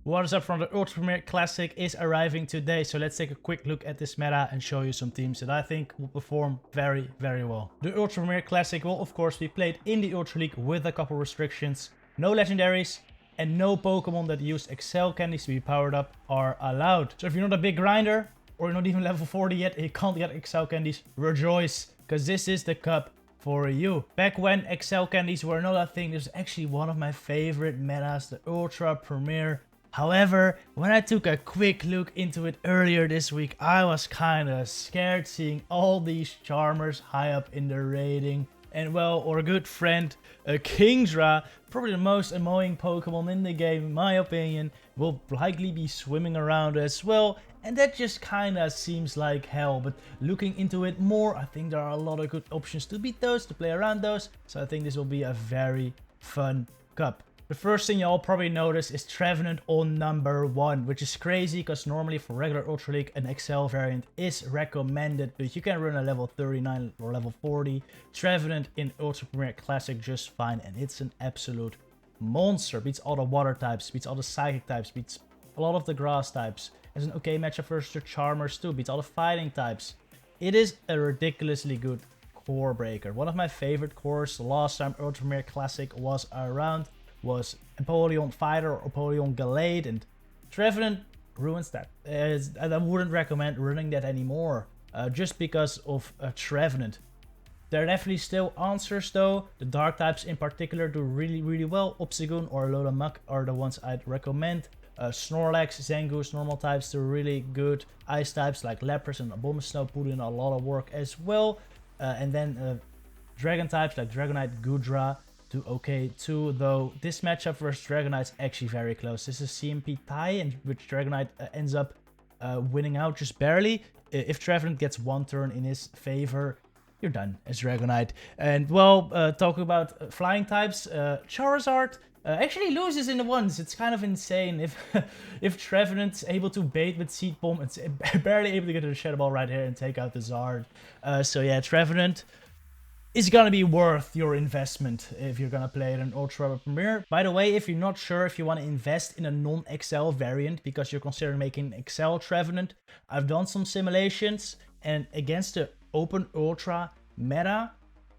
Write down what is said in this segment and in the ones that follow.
What is up from the Ultra Premier Classic is arriving today, so let's take a quick look at this meta and show you some teams that I think will perform very, very well. The Ultra Premier Classic will of course be played in the Ultra League with a couple restrictions. No legendaries and no Pokemon that use Excel candies to be powered up are allowed. So if you're not a big grinder or you're not even level 40 yet and you can't get Excel candies, rejoice, because this is the cup for you. Back when Excel candies were not a thing, this was actually one of my favorite metas, the Ultra Premier. However, when I took a quick look into it earlier this week, I was kinda scared seeing all these Charmers high up in the rating. And well, our good friend Kingdra, probably the most annoying Pokemon in the game in my opinion, will likely be swimming around as well. And that just kinda seems like hell, but looking into it more, I think there are a lot of good options to beat those, to play around those. So I think this will be a very fun cup. The first thing you'll probably notice is Trevenant on number 1, which is crazy because normally for regular Ultra League an XL variant is recommended, but you can run a level 39 or level 40 Trevenant in Ultra Premier Classic just fine, and it's an absolute monster. Beats all the water types, beats all the psychic types, beats a lot of the grass types. Has an okay matchup versus the Charmers too, beats all the fighting types. It is a ridiculously good core breaker. One of my favorite cores the last time Ultra Premier Classic was around was Empoleon Fighter or Empoleon Gallade, and Trevenant ruins that. I wouldn't recommend running that anymore just because of Trevenant. There are definitely still answers though. The dark types in particular do really well. Obstagoon or Alola are the ones I'd recommend. Snorlax, Zangoose, normal types do really good. Ice types like Lapras and Abomasnow put in a lot of work as well. And then dragon types like Dragonite, Goodra do okay too, though this matchup versus Dragonite is actually very close. This is CMP tie, in which Dragonite ends up winning out just barely. If Trevenant gets one turn in his favor, you're done as Dragonite. And well, talking about flying types, Charizard actually loses in the ones. It's kind of insane. If Trevenant's able to bait with Seed Bomb, it's barely able to get to the Shadow Ball right here and take out the Zard. So yeah, Trevenant is gonna be worth your investment if you're gonna play it in Ultra Premier. By the way, if you're not sure if you want to invest in a non-XL variant because you're considering making XL Trevenant, I've done some simulations, and against the Open Ultra meta,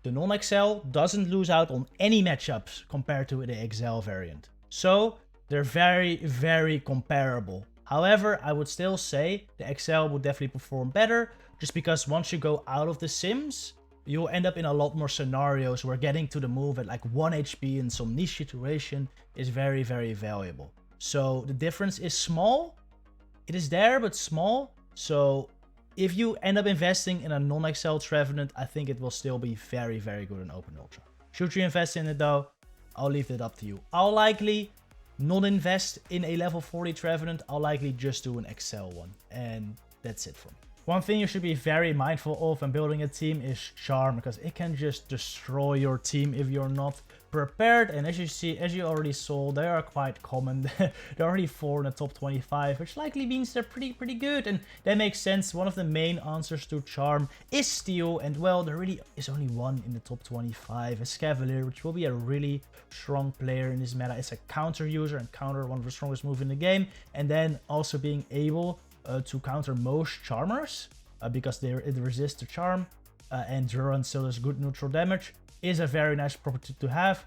the non-XL doesn't lose out on any matchups compared to the XL variant. So they're very comparable. However, I would still say the XL would definitely perform better, just because once you go out of the sims, you'll end up in a lot more scenarios where getting to the move at like 1 HP in some niche situation is very valuable. So the difference is small. It is there, but small. So if you end up investing in a non-XL Trevenant, I think it will still be very good in Open Ultra. Should you invest in it though? I'll leave it up to you. I'll likely not invest in a level 40 Trevenant. I'll likely just do an XL one. And that's it for me. One thing you should be very mindful of when building a team is Charm, because it can just destroy your team if you're not prepared. And as you already saw, they are quite common. They're already 4 in the top 25, which likely means they're pretty good, and that makes sense. One of the main answers to Charm is Steel, and well, there really is only one in the top 25, as Cavalier, which will be a really strong player in this meta. It's a counter user, and counter one of the strongest moves in the game, and then also being able to counter most Charmers because it resists the Charm, and Durant still does good neutral damage, is a very nice property to have.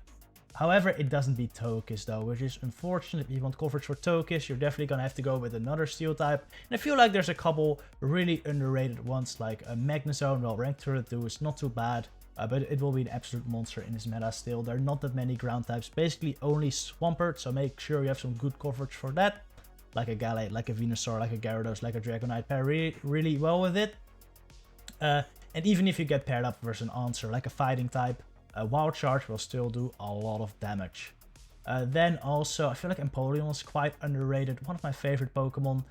However, it doesn't beat Togekiss though, which is unfortunate. If you want coverage for Togekiss, you're definitely gonna have to go with another Steel type. And I feel like there's a couple really underrated ones like Magnezone. Well, rank 32 is not too bad, but it will be an absolute monster in this meta still. There are not that many ground types, basically only Swampert, so make sure you have some good coverage for that. Like a Gallade, like a Venusaur, like a Gyarados, like a Dragonite pair really well with it. And even if you get paired up versus an answer like a fighting type, Wild Charge will still do a lot of damage. Then also, I feel like Empoleon is quite underrated. One of my favorite Pokemon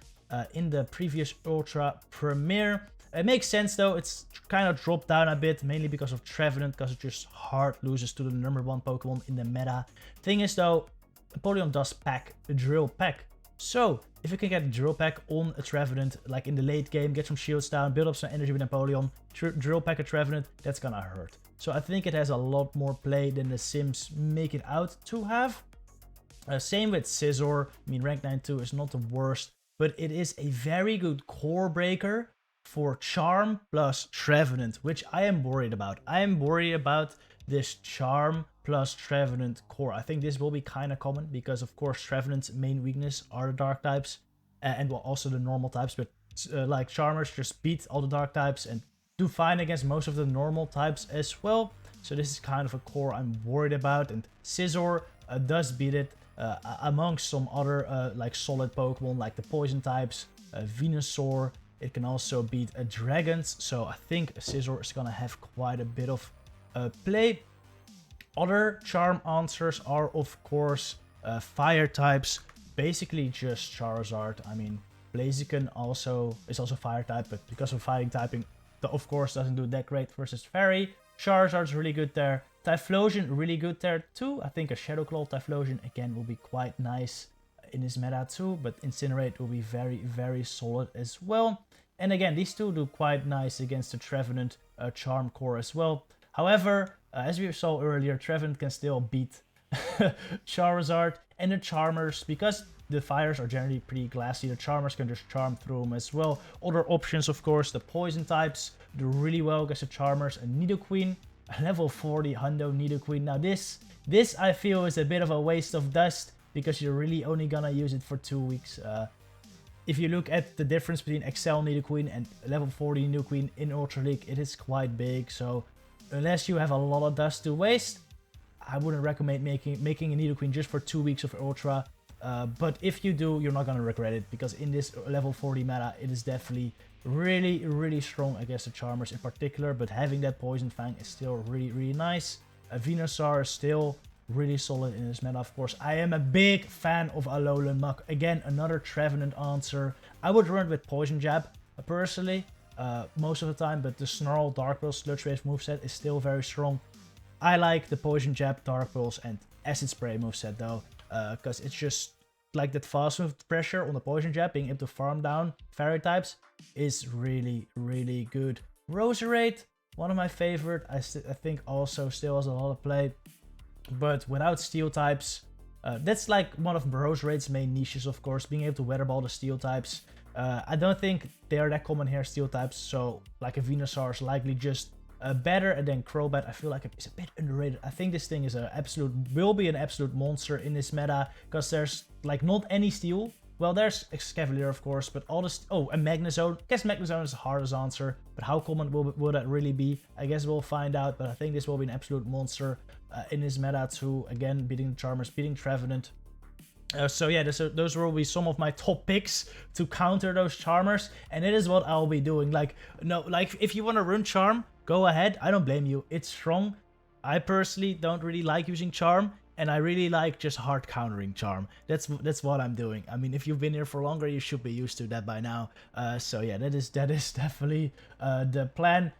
in the previous Ultra Premier. It makes sense though, it's kind of dropped down a bit, mainly because of Trevenant, because it just hard loses to the #1 Pokemon in the meta. Thing is though, Empoleon does pack a Drill Peck. So, if you can get a Drill Peck on a Trevenant, like in the late game, get some shields down, build up some energy with Empoleon, Drill Peck a Trevenant, that's gonna hurt. So I think it has a lot more play than the Sims make it out to have. Same with Scizor. I mean, rank 9-2 is not the worst, but it is a very good core breaker for Charm plus Trevenant, which I am worried about. I am worried about this Charm plus Trevenant core. I think this will be kind of common because, of course, Trevenant's main weakness are the dark types and well, also the normal types, but like Charmers just beat all the dark types and do fine against most of the normal types as well. So this is kind of a core I'm worried about, and Scizor does beat it amongst some other like solid Pokemon like the poison types, Venusaur. It can also beat dragons, so I think Scizor is gonna have quite a bit of play. Other charm answers are of course fire types, basically just Charizard. I mean, Blaziken is also fire type, but because of fighting typing, of course doesn't do that great versus Fairy. Charizard's really good there. Typhlosion really good there too. I think a Shadow Claw Typhlosion again will be quite nice in this meta too, but Incinerate will be very, very solid as well. And again, these two do quite nice against the Trevenant Charm core as well. However, as we saw earlier, Trevenant can still beat Charizard, and the Charmers, because the fires are generally pretty glassy, the Charmers can just charm through them as well. Other options, of course, the poison types do really well against the Charmers. And Nidoqueen, a level 40 Hundo Nidoqueen. Now this I feel is a bit of a waste of dust because you're really only gonna use it for 2 weeks. If you look at the difference between XL Nidoqueen and level 40 Nidoqueen in Ultra League, it is quite big. So unless you have a lot of dust to waste, I wouldn't recommend making a Nidoqueen just for 2 weeks of Ultra. But if you do, you're not gonna regret it, because in this level 40 meta, it is definitely really, really strong against the Charmers in particular. But having that Poison Fang is still really, really nice. Venusaur is still really solid in this meta, of course. I am a big fan of Alolan Muk. Again, another Trevenant answer. I would run it with Poison Jab, personally, most of the time, but the Snarl, Dark Pulse, Sludge Wave moveset is still very strong. I like the Poison Jab, Dark Pulse, and Acid Spray moveset though, because it's just like that fast move pressure on the Poison Jab, being able to farm down Fairy types is really, really good. Roserade, one of my favorite. I think also still has a lot of play, but without Steel types, that's like one of Roserade's main niches, of course, being able to Weather Ball the Steel types. I don't think they are that common here, Steel types, so like a Venusaur is likely just better, and then Crobat I feel like it's a bit underrated. I think this thing is will be an absolute monster in this meta, because there's like not any Steel. Well, there's Escavalier, of course, but all this... Oh, and Magnezone. I guess Magnezone is the hardest answer, but how common will that really be? I guess we'll find out, but I think this will be an absolute monster in this meta too. Again, beating the Charmers, beating Trevenant. So yeah, those will be some of my top picks to counter those Charmers, and it is what I'll be doing. Like, no, like if you want to run Charm, go ahead. I don't blame you. It's strong. I personally don't really like using Charm, and I really like just hard countering Charm. That's what I'm doing. I mean, if you've been here for longer, you should be used to that by now. So yeah, that is definitely the plan.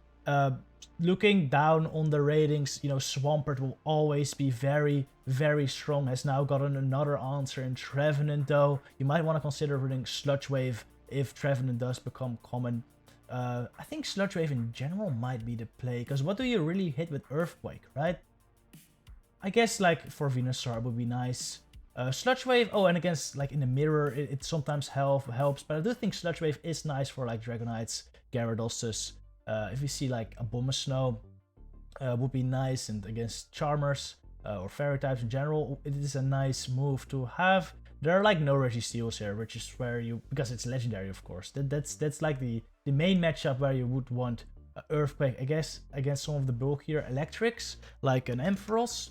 Looking down on the ratings, you know, Swampert will always be very, very strong. Has now gotten another answer in Trevenant though. You might want to consider running Sludge Wave if Trevenant does become common. I think Sludge Wave in general might be the play, because what do you really hit with Earthquake, right? I guess like for Venusaur it would be nice. Sludge Wave, oh, and against like in the mirror it sometimes helps, but I do think Sludge Wave is nice for like Dragonites, Gyarados. If you see like a Abomasnow would be nice, and against Charmers or Fairy types in general, it is a nice move to have. There are like no Registeals here, which is where you, because it's legendary, of course. That's like the main matchup where you would want Earthquake, I guess, against some of the bulkier Electrics, like an Ampharos.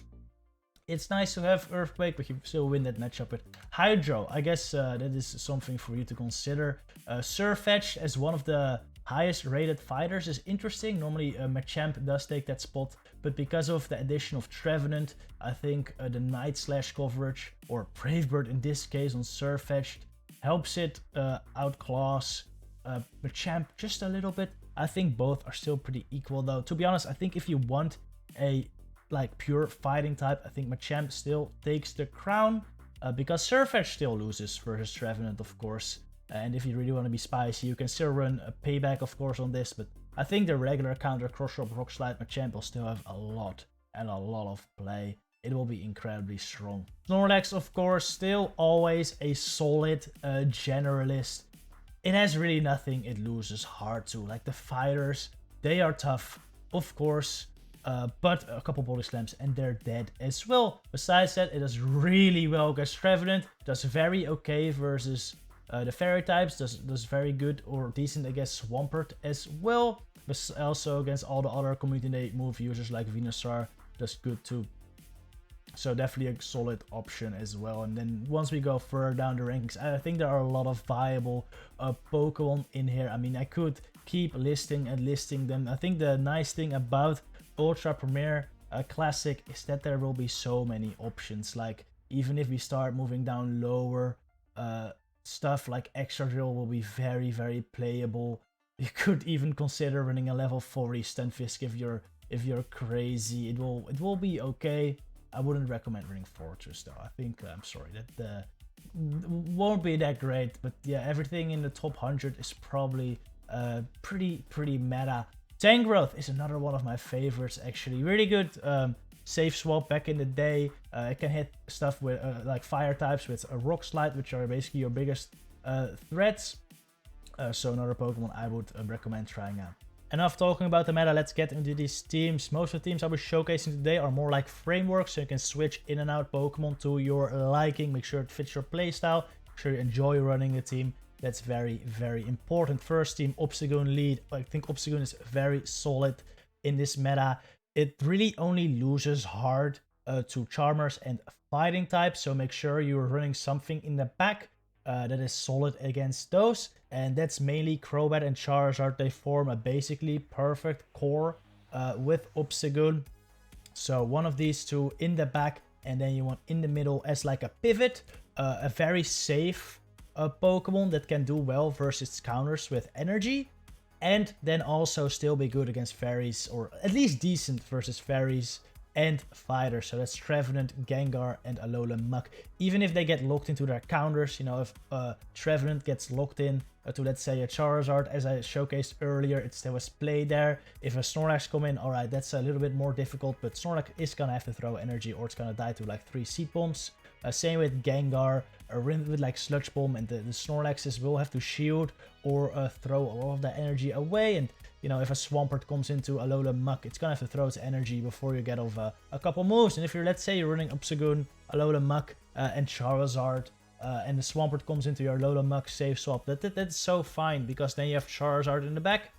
It's nice to have Earthquake, but you still win that matchup with Hydro. I guess that is something for you to consider. Surfetch as one of the highest rated fighters is interesting. Normally Machamp does take that spot, but because of the addition of Trevenant, I think the Night Slash coverage, or Brave Bird in this case on Surfetch, helps it outclass Machamp just a little bit. I think both are still pretty equal though. To be honest, I think if you want a like pure fighting type, I think Machamp still takes the crown, because Surfetch still loses versus Trevenant, of course. And if you really want to be spicy, you can still run a Payback, of course, on this, but I think the regular counter Cross Drop Rock Slide Machamp will still have a lot of play. it will be incredibly strong. Snorlax, of course, still always a solid generalist. It has really nothing it loses hard to. Like the fighters, they are tough, of course, but a couple body slams and they're dead as well. Besides that, it does really well against Trevenant, does very okay versus the fairy types, does very good or decent against Swampert as well. But also against all the other community move users like Venusaur, does good too. So definitely a solid option as well. And then once we go further down the rankings, I think there are a lot of viable Pokemon in here. I mean, I could keep listing and listing them. I think the nice thing about Ultra Premier Classic is that there will be so many options. Like even if we start moving down lower, stuff like Extra Drill will be very, very playable. You could even consider running a level 40 Stunfisk if you're crazy. It will be okay. I wouldn't recommend running Fortress though. I think, I'm sorry, that won't be that great. But yeah, everything in the top 100 is probably pretty meta. Tangrowth is another one of my favorites actually. Really good safe swap back in the day. It can hit stuff with like fire types with a Rock Slide, which are basically your biggest threats. So another Pokemon I would recommend trying out. Enough talking about the meta, let's get into these teams. Most of the teams I'll be showcasing today are more like frameworks, so you can switch in and out Pokemon to your liking. Make sure it fits your playstyle. Make sure you enjoy running the team. That's very, very important. First team, Obstagoon lead. I think Obstagoon is very solid in this meta. It really only loses hard to Charmers and Fighting types, so make sure you're running something in the back that is solid against those. And that's mainly Crobat and Charizard. They form a basically perfect core with Obstagoon. So one of these two in the back, and then you want in the middle as like a pivot. A very safe Pokemon that can do well versus counters with energy. And then also still be good against fairies, or at least decent versus fairies and fighters. So that's Trevenant, Gengar, and Alolan Muk. Even if they get locked into their counters, you know, if Trevenant gets locked in to, let's say, a Charizard, as I showcased earlier, it still has play there. If a Snorlax come in, alright, that's a little bit more difficult, but Snorlax is gonna have to throw energy or it's gonna die to like 3 Seed Bombs. Same with Gengar, with like Sludge Bomb, and the Snorlaxes will have to shield or throw a lot of that energy away. And you know, if a Swampert comes into Alolan Muk, it's gonna have to throw its energy before you get off a couple moves. And if you're, let's say, you're running Obstagoon, Alolan Muk, and Charizard, and the Swampert comes into your Alolan Muk safe swap, that's so fine, because then you have Charizard in the back,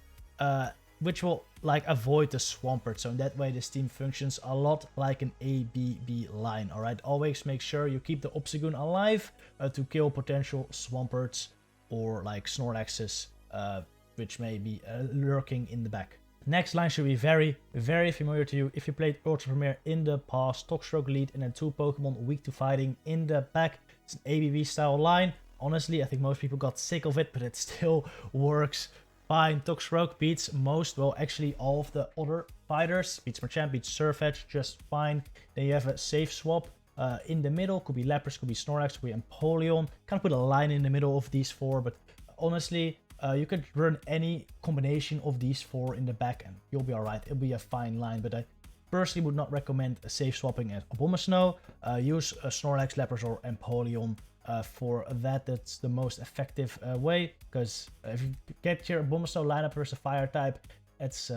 which will like avoid the Swampert. So in that way, this team functions a lot like an ABB line. All right, always make sure you keep the Obstagoon alive to kill potential Swamperts or like Snorlaxes, which may be lurking in the back. Next line should be very, very familiar to you if you played Ultra Premier in the past. Toxstroke lead and then 2 Pokemon weak to fighting in the back. It's an ABB style line. Honestly, I think most people got sick of it, but it still works fine. Toxstroke beats most, well, actually all of the other fighters. Beats Machamp, beats Surfetch just fine. Then you have a safe swap in the middle. Could be Lapras, could be Snorlax, could be Empoleon. Kind of put a line in the middle of these 4, but honestly, you could run any combination of these 4 in the back and you'll be alright. It'll be a fine line, but I personally would not recommend safe swapping at Abomasnow. Use Snorlax, Lapras, or Empoleon for that. That's the most effective way, because if you get your Abomasnow lineup versus a fire type, it's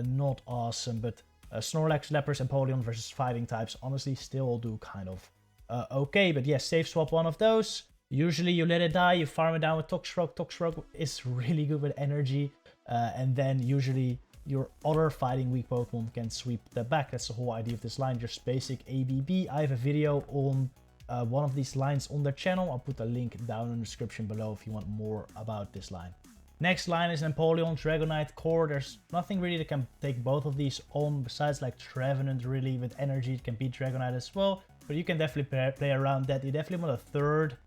not awesome. But Snorlax, Lapras, Empoleon versus fighting types honestly still do kind of okay. But yes, safe swap one of those. Usually you let it die, you farm it down with Toxstroke. Toxstroke is really good with energy. And then usually your other fighting weak Pokemon can sweep the back. That's the whole idea of this line, just basic ABB. I have a video on one of these lines on their channel. I'll put a link down in the description below if you want more about this line. Next line is Empoleon, Dragonite, Core. There's nothing really that can take both of these on besides like Trevenant really with energy. It can beat Dragonite as well, but you can definitely play around that. You definitely want a third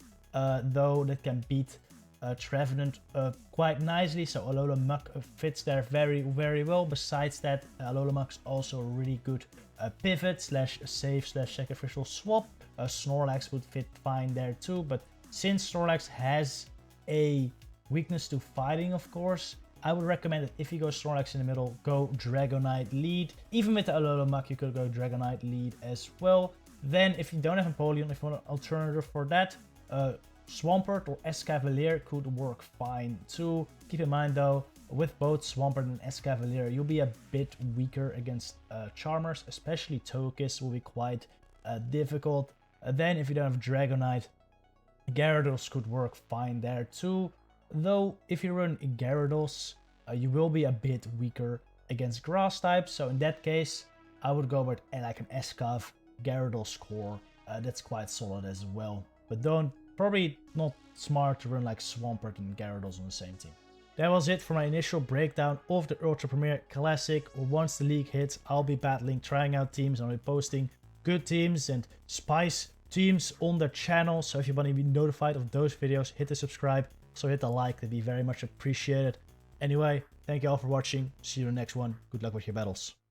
though that can beat Trevenant quite nicely. So Alolan Muk fits there very, very well. Besides that, Alolan Muk's also a really good pivot slash save slash sacrificial swap. Snorlax would fit fine there too, but since Snorlax has a weakness to fighting, of course, I would recommend that if you go Snorlax in the middle, go Dragonite lead. Even with the Alolan you could go Dragonite lead as well. Then if you don't have Empoleon, if you want an alternative for that, Swampert or Escavalier could work fine too. Keep in mind though, with both Swampert and Escavalier, you'll be a bit weaker against Charmers, especially Togekiss will be quite difficult. Then if you don't have Dragonite, Gyarados could work fine there too. Though if you run Gyarados, you will be a bit weaker against grass types. So in that case, I would go with like an Escav Gyarados core. That's quite solid as well. But probably not smart to run like Swampert and Gyarados on the same team. That was it for my initial breakdown of the Ultra Premier Classic. Once the league hits, I'll be battling, trying out teams, and I'll be posting good teams and spice teams on the channel. So if you want to be notified of those videos, hit the subscribe, so hit the like, that'd be very much appreciated. Anyway, thank you all for watching. See you in the next one. Good luck with your battles.